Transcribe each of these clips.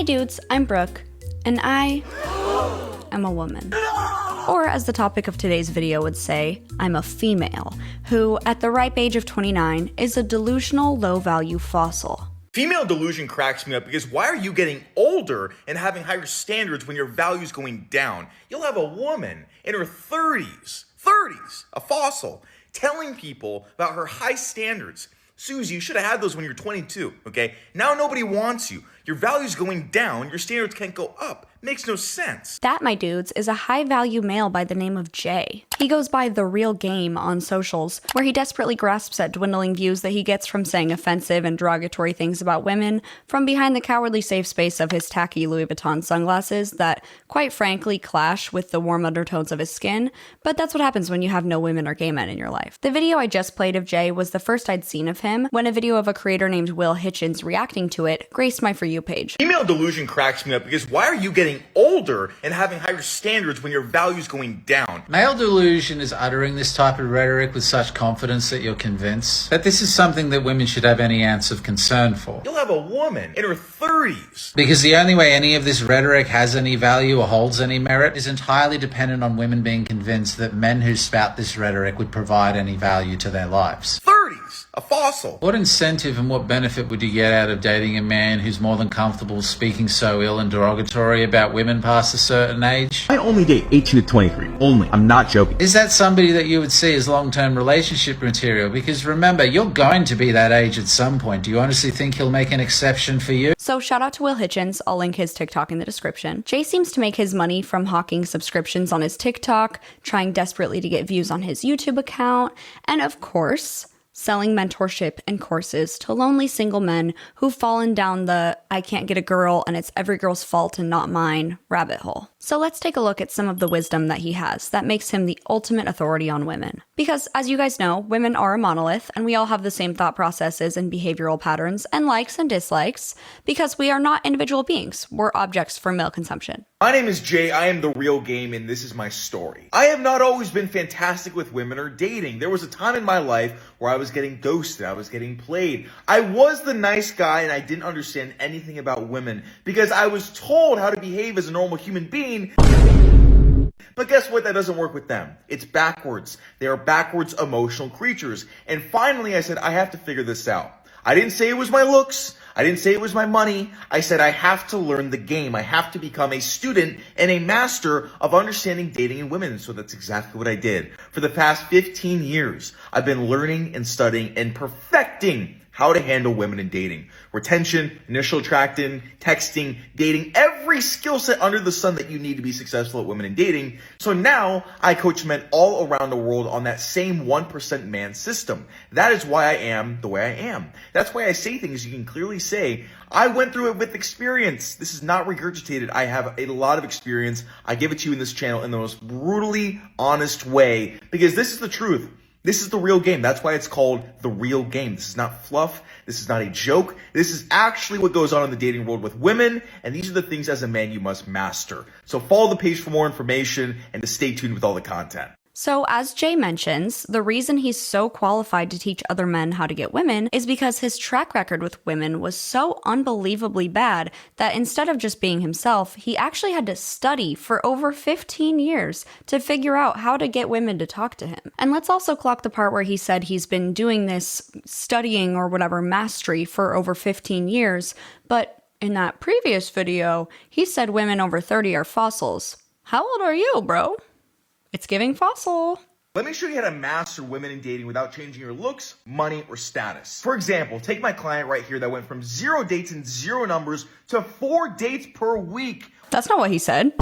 Hi dudes, I'm Brooke, and I am a woman. Or as the topic of today's video would say, I'm a female, who, at the ripe age of 29, is a delusional low-value fossil. Female delusion cracks me up because why are you getting older and having higher standards when your value's going down? You'll have a woman in her 30s, a fossil, telling people about her high standards. Susie, you should have had those when you're 22, okay? Now nobody wants you. Your value's going down, your standards can't go up. Makes no sense. That, my dudes, is a high-value male by the name of Jay. He goes by The Real Game on socials, where he desperately grasps at dwindling views that he gets from saying offensive and derogatory things about women from behind the cowardly safe space of his tacky Louis Vuitton sunglasses that, quite frankly, clash with the warm undertones of his skin, but that's what happens when you have no women or gay men in your life. The video I just played of Jay was the first I'd seen of him, when a video of a creator named Will Hitchens reacting to it graced my For You page. Female delusion cracks me up because why are you getting older and having higher standards when your value's going down? Male delusion is uttering this type of rhetoric with such confidence that you're convinced that this is something that women should have any ounce of concern for. You'll have a woman in her 30s. Because the only way any of this rhetoric has any value or holds any merit is entirely dependent on women being convinced that men who spout this rhetoric would provide any value to their lives. 30s, a fossil. What incentive and what benefit would you get out of dating a man who's more than comfortable speaking so ill and derogatory about women past a certain age? I only date 18 to 23. Only. I'm not joking. Is that somebody that you would see as long-term relationship material? Because remember, you're going to be that age at some point. Do you honestly think he'll make an exception for you? So shout out to Will Hitchens, I'll link his TikTok in the description. Jay seems to make his money from hawking subscriptions on his TikTok, trying desperately to get views on his YouTube account, and of course, selling mentorship and courses to lonely single men who've fallen down the I can't get a girl and it's every girl's fault and not mine rabbit hole. So let's take a look at some of the wisdom that he has that makes him the ultimate authority on women. Because as you guys know, women are a monolith and we all have the same thought processes and behavioral patterns and likes and dislikes because we are not individual beings. We're objects for male consumption. My name is Jay, I am The Real Game, and this is my story. I have not always been fantastic with women or dating. There was a time in my life where I was getting ghosted, I was getting played. I was the nice guy and I didn't understand anything about women because I was told how to behave as a normal human being. But guess what? That doesn't work with them. It's backwards. They are backwards emotional creatures. And finally, I said, I have to figure this out. I didn't say it was my looks. I didn't say it was my money. I said I have to learn the game. I have to become a student and a master of understanding dating and women. So that's exactly what I did. For the past 15 years, I've been learning and studying and perfecting how to handle women in dating. Retention, initial attraction, texting, dating, every skill set under the sun that you need to be successful at women in dating. So now I coach men all around the world on that same 1% man system. That is why I am the way I am. That's why I say things you can clearly say. I went through it with experience. This is not regurgitated. I have a lot of experience. I give it to you in this channel in the most brutally honest way because this is the truth. This is the real game. That's why it's called The Real Game. This is not fluff. This is not a joke. This is actually what goes on in the dating world with women. And these are the things as a man you must master. So follow the page for more information and to stay tuned with all the content. So as Jay mentions, the reason he's so qualified to teach other men how to get women is because his track record with women was so unbelievably bad that instead of just being himself, he actually had to study for over 15 years to figure out how to get women to talk to him. And let's also clock the part where he said he's been doing this studying or whatever mastery for over 15 years, but in that previous video, he said women over 30 are fossils. How old are you, bro? It's giving fossil. Let me show you how to master women in dating without changing your looks, money, or status. For example, take my client right here that went from 0 dates and 0 numbers to 4 dates per week. That's not what he said.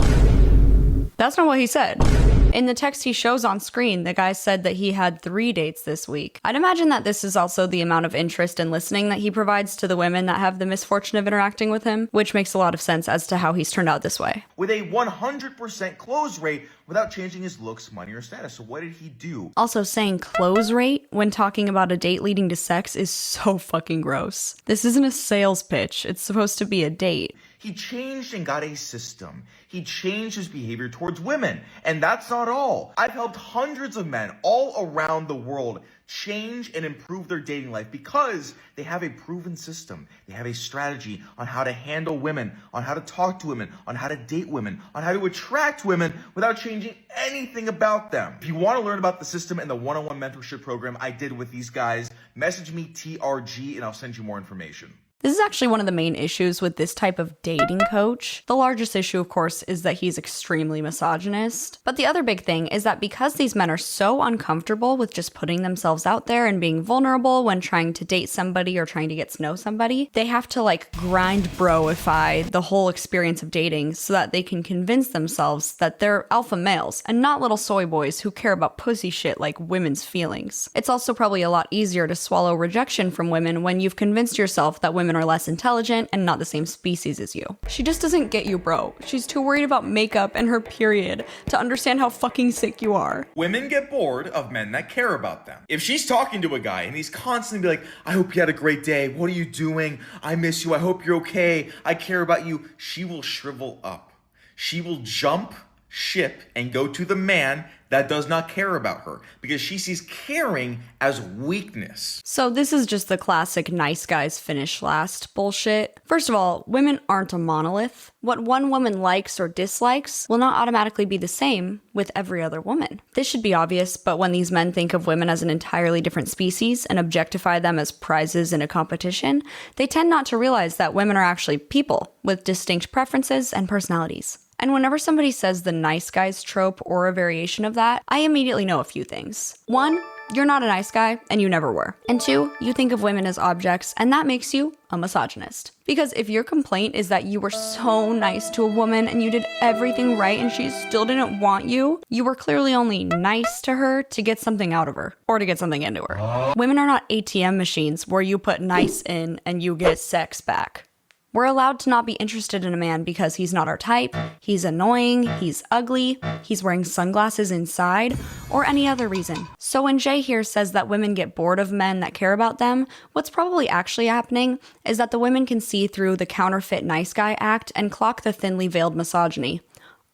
That's not what he said. In the text he shows on screen, the guy said that he had 3 dates this week. I'd imagine that this is also the amount of interest and listening that he provides to the women that have the misfortune of interacting with him, which makes a lot of sense as to how he's turned out this way. With a 100% close rate without changing his looks, money, or status. So what did he do? Also, saying close rate when talking about a date leading to sex is so fucking gross. This isn't a sales pitch. It's supposed to be a date. He changed and got a system. He changed his behavior towards women. And that's not all. I've helped hundreds of men all around the world change and improve their dating life because they have a proven system. They have a strategy on how to handle women, on how to talk to women, on how to date women, on how to attract women without changing anything about them. If you want to learn about the system and the one-on-one mentorship program I did with these guys, message me TRG and I'll send you more information. This is actually one of the main issues with this type of dating coach. The largest issue, of course, is that he's extremely misogynist. But the other big thing is that because these men are so uncomfortable with just putting themselves out there and being vulnerable when trying to date somebody or trying to get to know somebody, they have to grind broify the whole experience of dating so that they can convince themselves that they're alpha males and not little soy boys who care about pussy shit like women's feelings. It's also probably a lot easier to swallow rejection from women when you've convinced yourself that women are less intelligent and not the same species as you. She just doesn't get you, bro. She's too worried about makeup and her period to understand how fucking sick you are. Women get bored of men that care about them. If she's talking to a guy and he's constantly like, I hope you had a great day. What are you doing? I miss you. I hope you're okay. I care about you. She will shrivel up. She will jump ship and go to the man that does not care about her because she sees caring as weakness. So this is just the classic nice guys finish last bullshit. First of all, women aren't a monolith. What one woman likes or dislikes will not automatically be the same with every other woman. This should be obvious, but when these men think of women as an entirely different species and objectify them as prizes in a competition, they tend not to realize that women are actually people with distinct preferences and personalities. And whenever somebody says the nice guys trope or a variation of that, I immediately know a few things. 1, you're not a nice guy, and you never were. And 2, you think of women as objects, and that makes you a misogynist. Because if your complaint is that you were so nice to a woman and you did everything right and she still didn't want you, you were clearly only nice to her to get something out of her, or to get something into her. Women are not ATM machines where you put nice in and you get sex back. We're allowed to not be interested in a man because he's not our type, he's annoying, he's ugly, he's wearing sunglasses inside, or any other reason. So when Jay here says that women get bored of men that care about them, what's probably actually happening is that the women can see through the counterfeit nice guy act and clock the thinly veiled misogyny.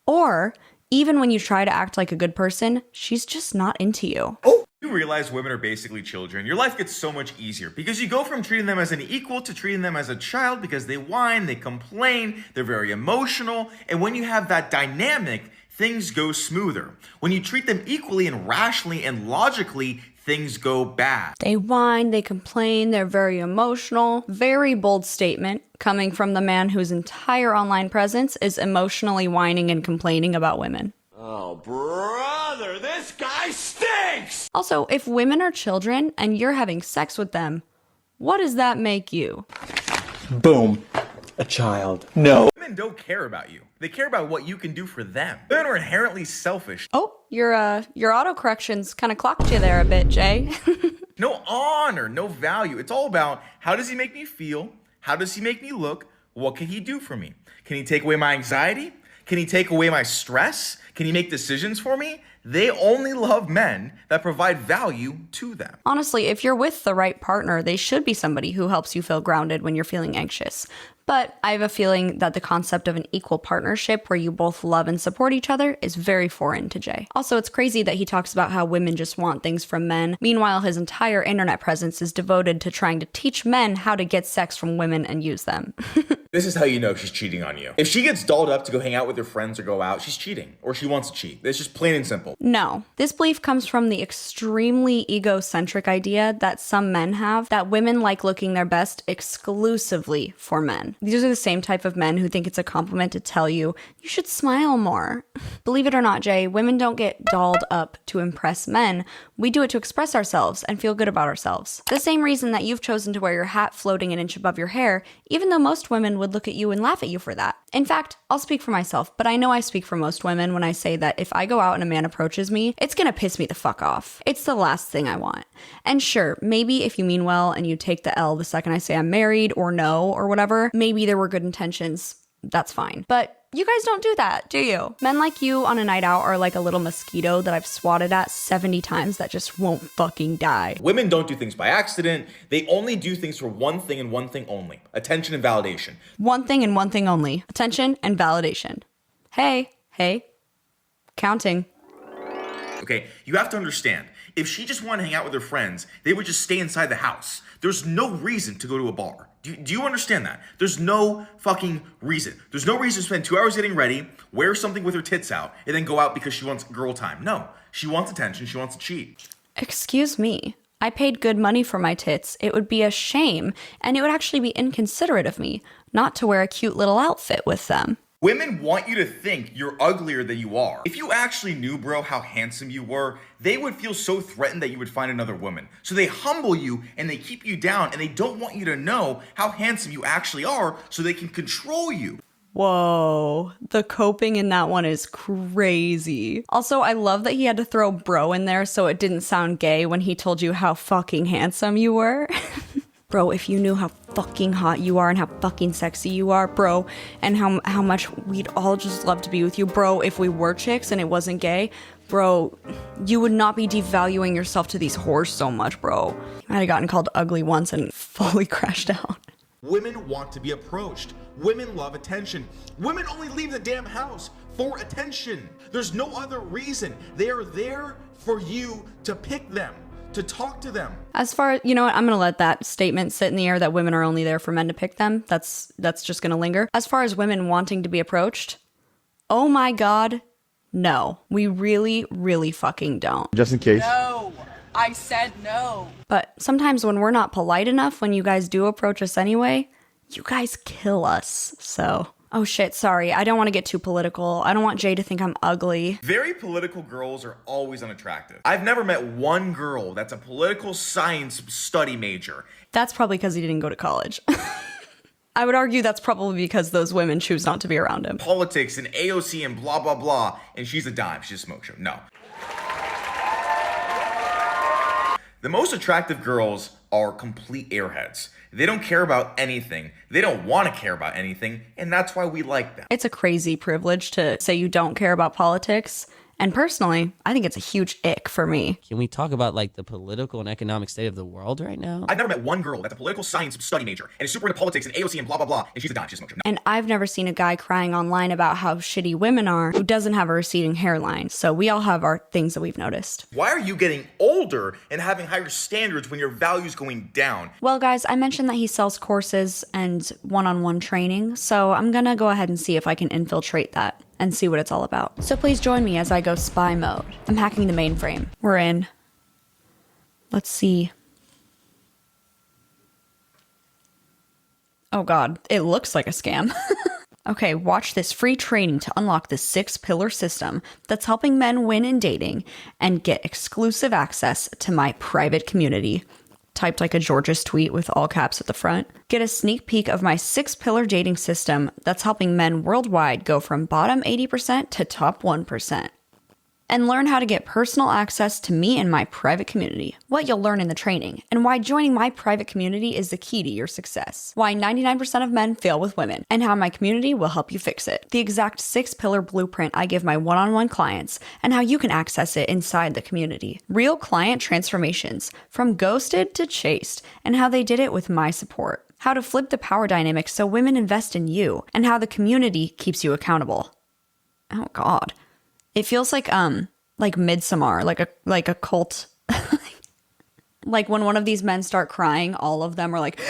Or, even when you try to act like a good person, she's just not into you. You realize women are basically children. Your life gets so much easier because you go from treating them as an equal to treating them as a child because they whine, they complain, they're very emotional. And when you have that dynamic, things go smoother. When you treat them equally and rationally and logically, things go bad. They whine, they complain, they're very emotional. Very bold statement coming from the man whose entire online presence is emotionally whining and complaining about women. Oh, brother, this guy stinks! Also, if women are children and you're having sex with them, what does that make you? Boom. A child. No. Women don't care about you. They care about what you can do for them. Women are inherently selfish. Oh, your autocorrections kind of clocked you there a bit, Jay. No honor, no value. It's all about how does he make me feel? How does he make me look? What can he do for me? Can he take away my anxiety? Can he take away my stress? Can he make decisions for me? They only love men that provide value to them. Honestly, if you're with the right partner, they should be somebody who helps you feel grounded when you're feeling anxious. But I have a feeling that the concept of an equal partnership where you both love and support each other is very foreign to Jay. Also, it's crazy that he talks about how women just want things from men. Meanwhile, his entire internet presence is devoted to trying to teach men how to get sex from women and use them. This is how you know she's cheating on you. If she gets dolled up to go hang out with her friends or go out, she's cheating. Or she wants to cheat. It's just plain and simple. No. This belief comes from the extremely egocentric idea that some men have that women like looking their best exclusively for men. These are the same type of men who think it's a compliment to tell you, you should smile more. Believe it or not, Jay, women don't get dolled up to impress men. We do it to express ourselves and feel good about ourselves. The same reason that you've chosen to wear your hat floating an inch above your hair, even though most women would look at you and laugh at you for that. In fact, I'll speak for myself, but I know I speak for most women when I say that if I go out and a man approaches me, it's gonna piss me the fuck off. It's the last thing I want. And sure, maybe if you mean well and you take the L the second I say I'm married or no or whatever, maybe there were good intentions, that's fine. But you guys don't do that, do you? Men like you on a night out are like a little mosquito that I've swatted at 70 times that just won't fucking die. Women don't do things by accident. They only do things for one thing and one thing only. Attention and validation. One thing and one thing only. Attention and validation. Hey. Counting. Okay, you have to understand, If she just wanted to hang out with her friends, they would just stay inside the house. There's no reason to go to a bar. Do you understand that? There's no fucking reason. There's no reason to spend 2 hours getting ready, wear something with her tits out, and then go out because she wants girl time. No, she wants attention. She wants to cheat. Excuse me. I paid good money for my tits. It would be a shame, and it would actually be inconsiderate of me not to wear a cute little outfit with them. Women want you to think you're uglier than you are. If you actually knew, bro, how handsome you were, they would feel so threatened that you would find another woman. So they humble you and they keep you down, and they don't want you to know how handsome you actually are so they can control you. Whoa, the coping in that one is crazy. Also, I love that he had to throw bro in there so it didn't sound gay when he told you how fucking handsome you were. Bro, if you knew how fucking hot you are and how fucking sexy you are, bro, and how much we'd all just love to be with you, bro, if we were chicks and it wasn't gay, bro, you would not be devaluing yourself to these whores so much, bro. I had gotten called ugly once and fully crashed out. Women want to be approached. Women love attention. Women only leave the damn house for attention. There's no other reason. They are there for you to pick them, to talk to them. As far, you know what, I'm gonna let that statement sit in the air that women are only there for men to pick them. That's just gonna linger. As far as women wanting to be approached, oh my god, no. We really, really fucking don't. Just in case. No, I said no. But sometimes when we're not polite enough, when you guys do approach us anyway, you guys kill us, so... Oh shit, sorry, I don't want to get too political. I don't want Jay to think I'm ugly. Very political girls are always unattractive. I've never met one girl that's a political science study major. That's probably because he didn't go to college. I would argue that's probably because those women choose not to be around him. Politics and AOC and blah, blah, blah, and she's a dime. She's a smoke show. No. The most attractive girls are complete airheads. They don't care about anything. They don't want to care about anything, and that's why we like them. It's a crazy privilege to say you don't care about politics. And personally, I think it's a huge ick for me. Can we talk about like the political and economic state of the world right now? I've never met one girl that's a political science study major and is super into politics and AOC and blah, blah, blah, and she's a dime. She's a smoke show. No. And I've never seen a guy crying online about how shitty women are who doesn't have a receding hairline. So we all have our things that we've noticed. Why are you getting older and having higher standards when your value's going down? Well, guys, I mentioned that he sells courses and one-on-one training, so I'm gonna go ahead and see if I can infiltrate that and see what it's all about. So please join me as I go spy mode. I'm hacking the mainframe. We're in. Let's see. Oh god, it looks like a scam. Okay, watch this free training to unlock the 6-pillar system that's helping men win in dating and get exclusive access to my private community. Typed like a Georges tweet with all caps at the front. Get a sneak peek of my 6-pillar dating system that's helping men worldwide go from bottom 80% to top 1%. And learn how to get personal access to me and my private community, what you'll learn in the training, and why joining my private community is the key to your success, why 99% of men fail with women, and how my community will help you fix it, the exact 6-pillar blueprint I give my one-on-one clients, and how you can access it inside the community, real client transformations, from ghosted to chased, and how they did it with my support, how to flip the power dynamic so women invest in you, and how the community keeps you accountable. Oh god. It feels like Midsommar, like a cult. Like when one of these men start crying, all of them are like,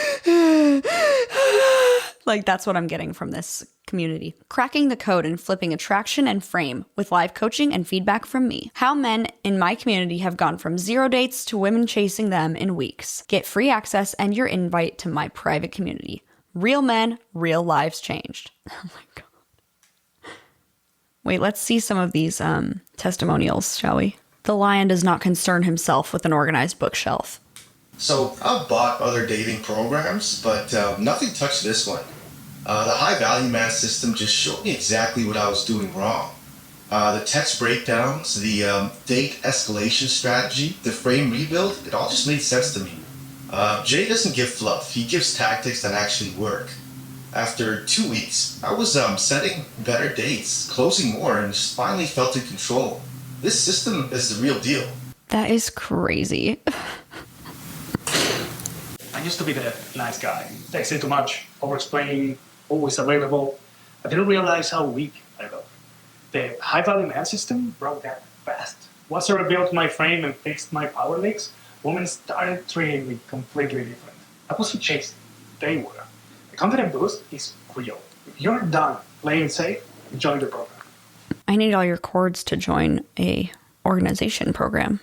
like that's what I'm getting from this community. Cracking the code and flipping attraction and frame with live coaching and feedback from me. How men in my community have gone from 0 dates to women chasing them in weeks. Get free access and your invite to my private community. Real men, real lives changed. Oh my god. Wait, let's see some of these testimonials, shall we? The lion does not concern himself with an organized bookshelf. So I've bought other dating programs, but nothing touched this one. The high value man system just showed me exactly what I was doing wrong. The text breakdowns, the date escalation strategy, the frame rebuild, it all just made sense to me. Jay doesn't give fluff, he gives tactics that actually work. After 2 weeks, I was setting better dates, closing more, and just finally felt in control. This system is the real deal. That is crazy. I used to be the nice guy, texting too much, over-explaining, always available. I didn't realize how weak I got. The high-value man system broke that fast. Once I rebuilt my frame and fixed my power leaks, women started treating me completely different. I wasn't chasing, they were. The confidence boost is real. If you're done playing safe, join the program. I need all your cords to join a organization program.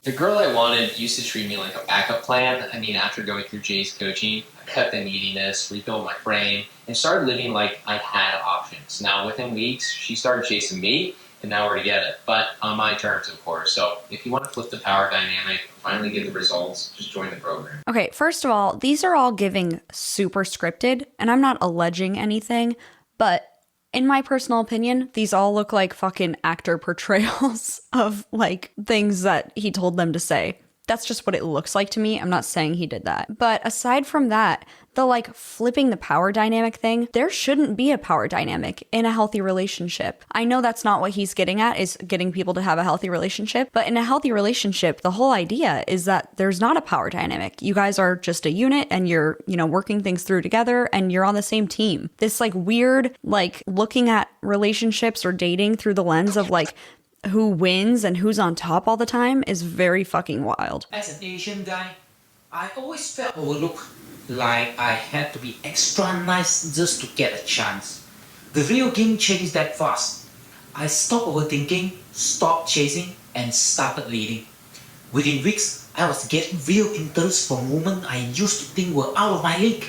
The girl I wanted used to treat me like a backup plan. I mean, after going through Jay's coaching, I cut the neediness, rebuilt my frame, and started living like I had options. Now, within weeks, she started chasing me, and now we're together. But on my terms, of course. So if you want to flip the power dynamic, finally get the results, just join the program. Okay, first of all, these are all giving super scripted, and I'm not alleging anything, but in my personal opinion, these all look like fucking actor portrayals of like things that he told them to say. That's just what it looks like to me. I'm not saying he did that. But aside from that, the like flipping the power dynamic thing, there shouldn't be a power dynamic in a healthy relationship. I know that's not what he's getting at, is getting people to have a healthy relationship. But in a healthy relationship, the whole idea is that there's not a power dynamic. You guys are just a unit and you're, working things through together and you're on the same team. This like weird, like looking at relationships or dating through the lens of like, who wins and who's on top all the time is very fucking wild. As an Asian guy, I always felt overlooked, like I had to be extra nice just to get a chance. The real game changed that fast. I stopped overthinking, stopped chasing, and started leading. Within weeks, I was getting real interest from women I used to think were out of my league.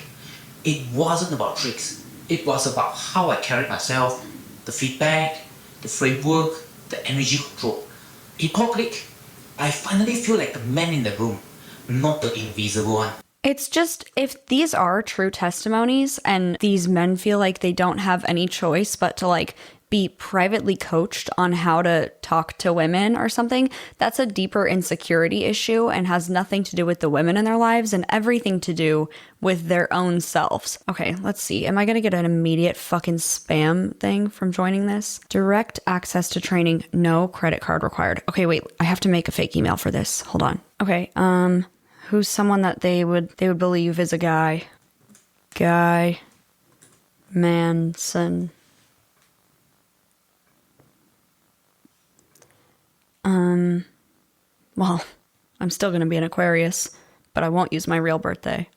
It wasn't about tricks. It was about how I carried myself, the feedback, the framework, the energy control. In public, I finally feel like the man in the room, not the invisible one. It's just, if these are true testimonies and these men feel like they don't have any choice but to like be privately coached on how to talk to women or something, that's a deeper insecurity issue and has nothing to do with the women in their lives and everything to do with their own selves. Okay, let's see. Am I going to get an immediate fucking spam thing from joining this? Direct access to training, no credit card required. Okay, wait, I have to make a fake email for this. Hold on. Okay, who's someone that they would believe is a guy? Guy Manson. Well, I'm still going to be an Aquarius, but I won't use my real birthday.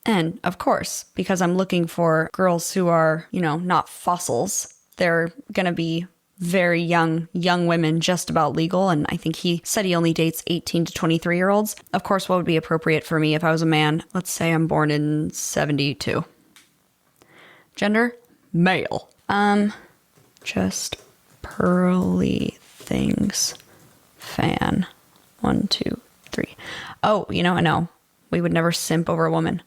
And, of course, because I'm looking for girls who are, not fossils, they're going to be very young women, just about legal, and I think he said he only dates 18 to 23-year-olds. Of course, what would be appropriate for me if I was a man? Let's say I'm born in 72. Gender? Male. Just pearly things. Fan. 1, 2, 3. Oh, I know. We would never simp over a woman.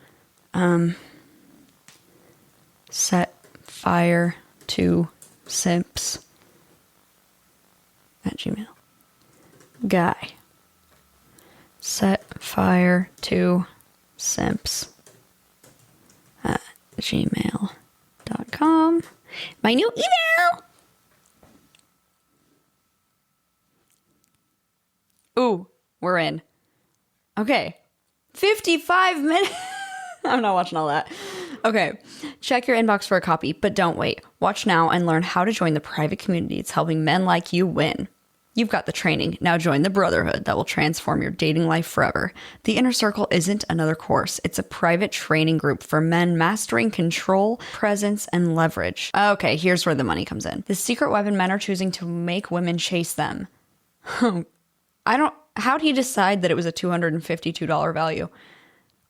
Set fire to simps at Gmail. Guy. Set fire to simps at gmail.com. My new email! Ooh, we're in. Okay. 55 minutes. I'm not watching all that. Okay. Check your inbox for a copy, but don't wait. Watch now and learn how to join the private community that's helping men like you win. You've got the training. Now join the brotherhood that will transform your dating life forever. The Inner Circle isn't another course. It's a private training group for men mastering control, presence, and leverage. Okay, here's where the money comes in. The secret weapon men are choosing to make women chase them. How'd he decide that it was a $252 value?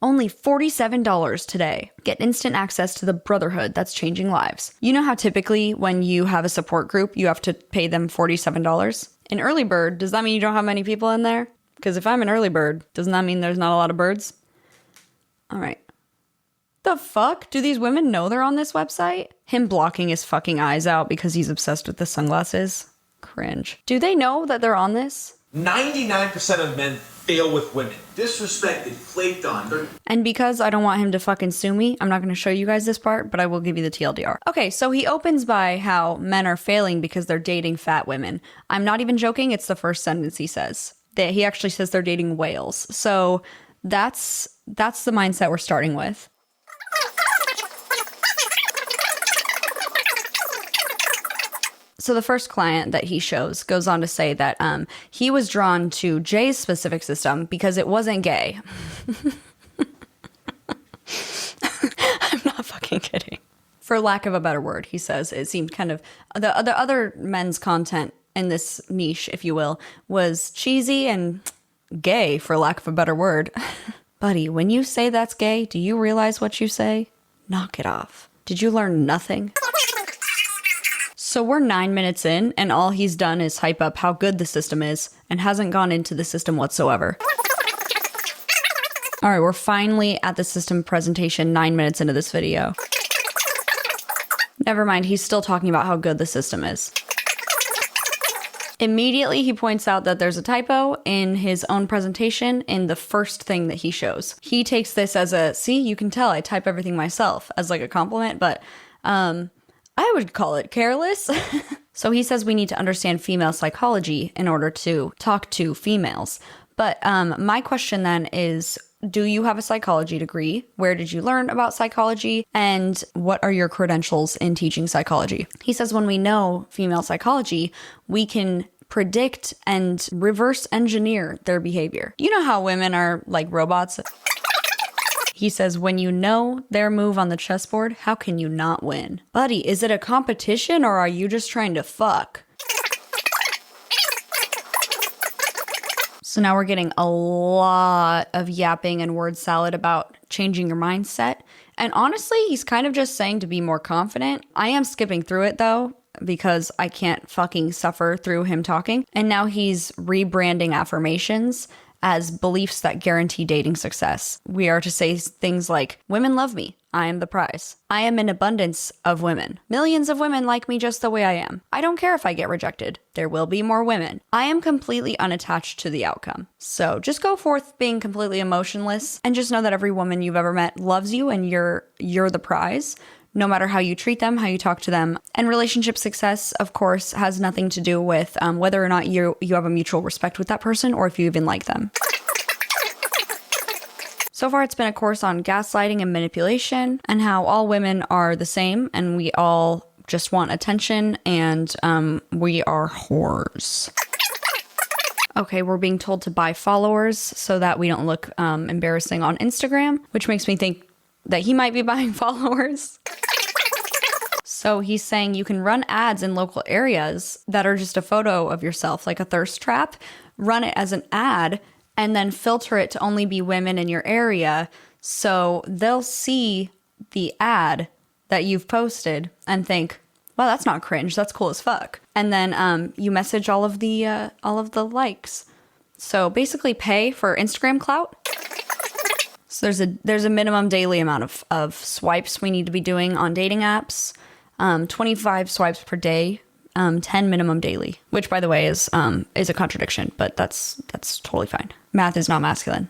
Only $47 today. Get instant access to the brotherhood that's changing lives. You know how typically when you have a support group, you have to pay them $47? In early bird, does that mean you don't have many people in there? Because if I'm an early bird, doesn't that mean there's not a lot of birds? All right. The fuck? Do these women know they're on this website? Him blocking his fucking eyes out because he's obsessed with the sunglasses? Cringe. Do they know that they're on this? 99% of men fail with women. Disrespected, flaked on. And because I don't want him to fucking sue me, I'm not going to show you guys this part, but I will give you the TLDR. Okay, so he opens by how men are failing because they're dating fat women. I'm not even joking. It's the first sentence he says. He actually says they're dating whales. So that's the mindset we're starting with. So the first client that he shows goes on to say that he was drawn to Jay's specific system because it wasn't gay. I'm not fucking kidding. For lack of a better word, he says it seemed kind of the other men's content in this niche, if you will, was cheesy and gay, for lack of a better word. Buddy, when you say that's gay, do you realize what you say? Knock it off. Did you learn nothing? So we're 9 minutes in, and all he's done is hype up how good the system is and hasn't gone into the system whatsoever. All right, we're finally at the system presentation 9 minutes into this video. Never mind, he's still talking about how good the system is. Immediately, he points out that there's a typo in his own presentation in the first thing that he shows. He takes this as a, see, you can tell I type everything myself, as like a compliment, but I would call it careless. So he says we need to understand female psychology in order to talk to females. But my question then is, do you have a psychology degree? Where did you learn about psychology? And what are your credentials in teaching psychology? He says when we know female psychology, we can predict and reverse engineer their behavior. You know how women are like robots? He says, when you know their move on the chessboard, how can you not win? Buddy, is it a competition or are you just trying to fuck? So now we're getting a lot of yapping and word salad about changing your mindset. And honestly, he's kind of just saying to be more confident. I am skipping through it though, because I can't fucking suffer through him talking. And now he's rebranding affirmations as beliefs that guarantee dating success. We are to say things like, women love me. I am the prize. I am an abundance of women. Millions of women like me just the way I am. I don't care if I get rejected. There will be more women. I am completely unattached to the outcome. So just go forth being completely emotionless and just know that every woman you've ever met loves you and you're the prize. No matter how you treat them, how you talk to them. And relationship success, of course, has nothing to do with whether or not you have a mutual respect with that person or if you even like them. So far, it's been a course on gaslighting and manipulation and how all women are the same and we all just want attention and we are whores. Okay, we're being told to buy followers so that we don't look embarrassing on Instagram, which makes me think that he might be buying followers. So he's saying you can run ads in local areas that are just a photo of yourself, like a thirst trap, run it as an ad, and then filter it to only be women in your area. So they'll see the ad that you've posted and think, wow, that's not cringe. That's cool as fuck. And then you message all of the likes. So basically pay for Instagram clout. So there's a minimum daily amount of swipes we need to be doing on dating apps. 25 swipes per day, 10 minimum daily, which by the way is a contradiction, but that's totally fine. Math is not masculine.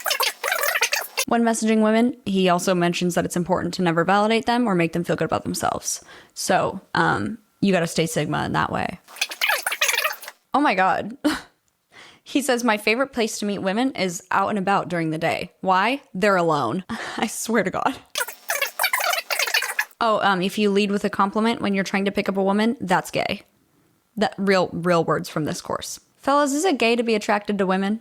When messaging women, he also mentions that it's important to never validate them or make them feel good about themselves. So you got to stay Sigma in that way. Oh my God. He says, my favorite place to meet women is out and about during the day. Why? They're alone. I swear to God. Oh, if you lead with a compliment when you're trying to pick up a woman, that's gay. That real words from this course. Fellas, is it gay to be attracted to women?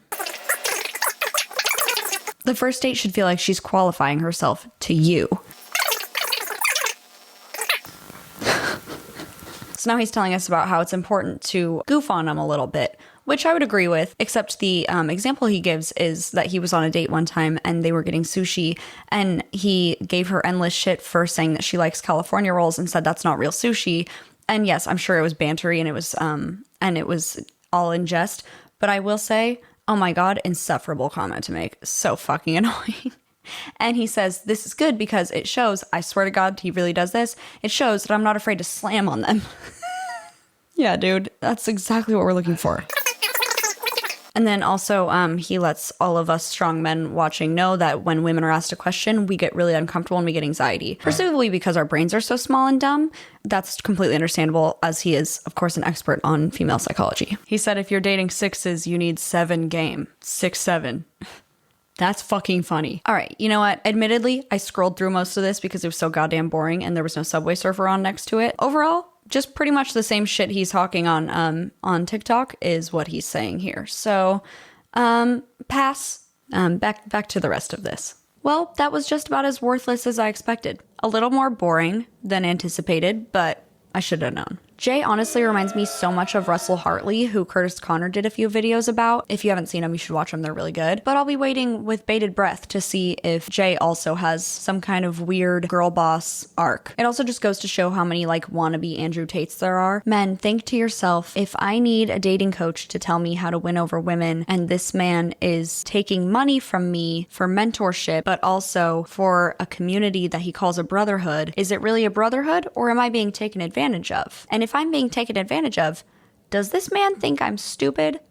The first date should feel like she's qualifying herself to you. So now he's telling us about how it's important to goof on him a little bit, which I would agree with, except the example he gives is that he was on a date one time and they were getting sushi and he gave her endless shit for saying that she likes California rolls and said that's not real sushi. And yes, I'm sure it was bantery and it was all in jest, but I will say, oh my God, insufferable comment to make. So fucking annoying. And he says, this is good because it shows, I swear to God, he really does this. It shows that I'm not afraid to slam on them. Yeah, dude, that's exactly what we're looking for. And then also, he lets all of us strong men watching know that when women are asked a question, we get really uncomfortable and we get anxiety. Presumably because our brains are so small and dumb. That's completely understandable, as he is, of course, an expert on female psychology. He said, if you're dating sixes, you need 7 game. 6-7. That's fucking funny. All right, you know what? Admittedly, I scrolled through most of this because it was so goddamn boring and there was no Subway Surfer on next to it. Overall, just pretty much the same shit he's hawking on TikTok is what he's saying here. So, pass. Back to the rest of this. Well, that was just about as worthless as I expected. A little more boring than anticipated, but I should have known. Jay honestly reminds me so much of Russell Hartley, who Curtis Connor did a few videos about. If you haven't seen them, you should watch them. They're really good. But I'll be waiting with bated breath to see if Jay also has some kind of weird girl boss arc. It also just goes to show how many like wannabe Andrew Tates there are. Men, think to yourself, if I need a dating coach to tell me how to win over women, and this man is taking money from me for mentorship, but also for a community that he calls a brotherhood, is it really a brotherhood, or am I being taken advantage of? And if I'm being taken advantage of, does this man think I'm stupid?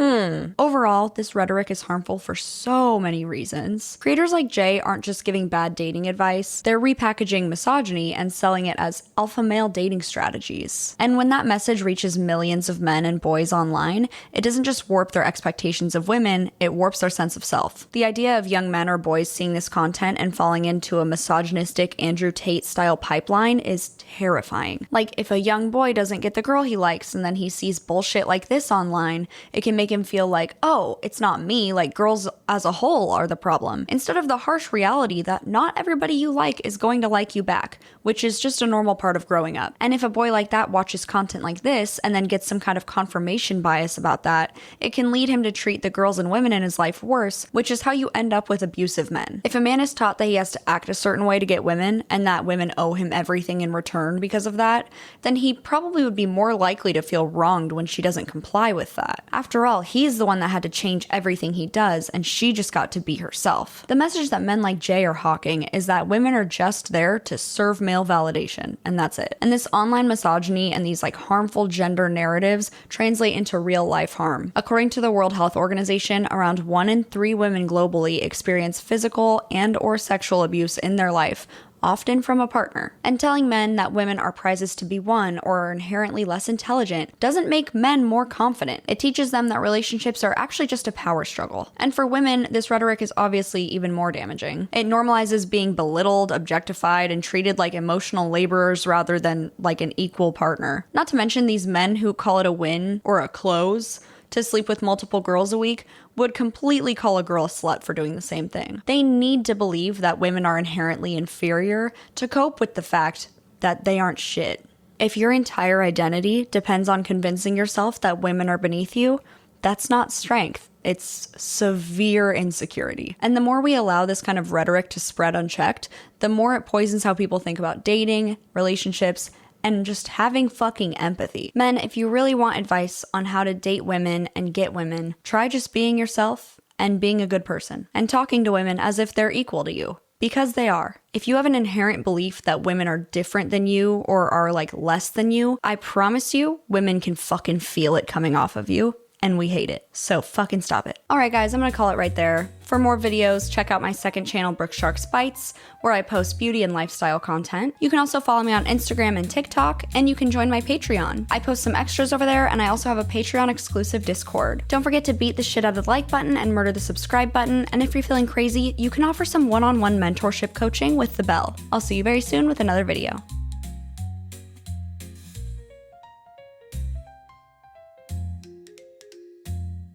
Overall, this rhetoric is harmful for so many reasons. Creators like Jay aren't just giving bad dating advice, they're repackaging misogyny and selling it as alpha male dating strategies. And when that message reaches millions of men and boys online, it doesn't just warp their expectations of women, it warps their sense of self. The idea of young men or boys seeing this content and falling into a misogynistic Andrew Tate style pipeline is terrifying. Like, if a young boy doesn't get the girl he likes and then he sees bullshit like this online, it can make him feel like, oh, it's not me, like girls as a whole are the problem, instead of the harsh reality that not everybody you like is going to like you back, which is just a normal part of growing up. And if a boy like that watches content like this and then gets some kind of confirmation bias about that, it can lead him to treat the girls and women in his life worse, which is how you end up with abusive men. If a man is taught that he has to act a certain way to get women, and that women owe him everything in return because of that, then he probably would be more likely to feel wronged when she doesn't comply with that. After all, he's the one that had to change everything he does, and she just got to be herself. The message that men like Jay are hawking is that women are just there to serve male validation, and that's it. And this online misogyny and these like harmful gender narratives translate into real life harm. According to the World Health Organization, around 1 in 3 women globally experience physical and or sexual abuse in their life, often from a partner. And telling men that women are prizes to be won or are inherently less intelligent doesn't make men more confident. It teaches them that relationships are actually just a power struggle. And for women, this rhetoric is obviously even more damaging. It normalizes being belittled, objectified, and treated like emotional laborers rather than like an equal partner. Not to mention these men who call it a win or a close to sleep with multiple girls a week would completely call a girl a slut for doing the same thing. They need to believe that women are inherently inferior to cope with the fact that they aren't shit. If your entire identity depends on convincing yourself that women are beneath you, that's not strength. It's severe insecurity. And the more we allow this kind of rhetoric to spread unchecked, the more it poisons how people think about dating, relationships, and just having fucking empathy. Men, if you really want advice on how to date women and get women, try just being yourself and being a good person and talking to women as if they're equal to you. Because they are. If you have an inherent belief that women are different than you or are like less than you, I promise you, women can fucking feel it coming off of you. And we hate it. So fucking stop it. Alright guys, I'm gonna call it right there. For more videos, check out my second channel, Brookesharks Bites, where I post beauty and lifestyle content. You can also follow me on Instagram and TikTok, and you can join my Patreon. I post some extras over there, and I also have a Patreon exclusive Discord. Don't forget to beat the shit out of the like button and murder the subscribe button, and if you're feeling crazy, you can offer some one-on-one mentorship coaching with the bell. I'll see you very soon with another video.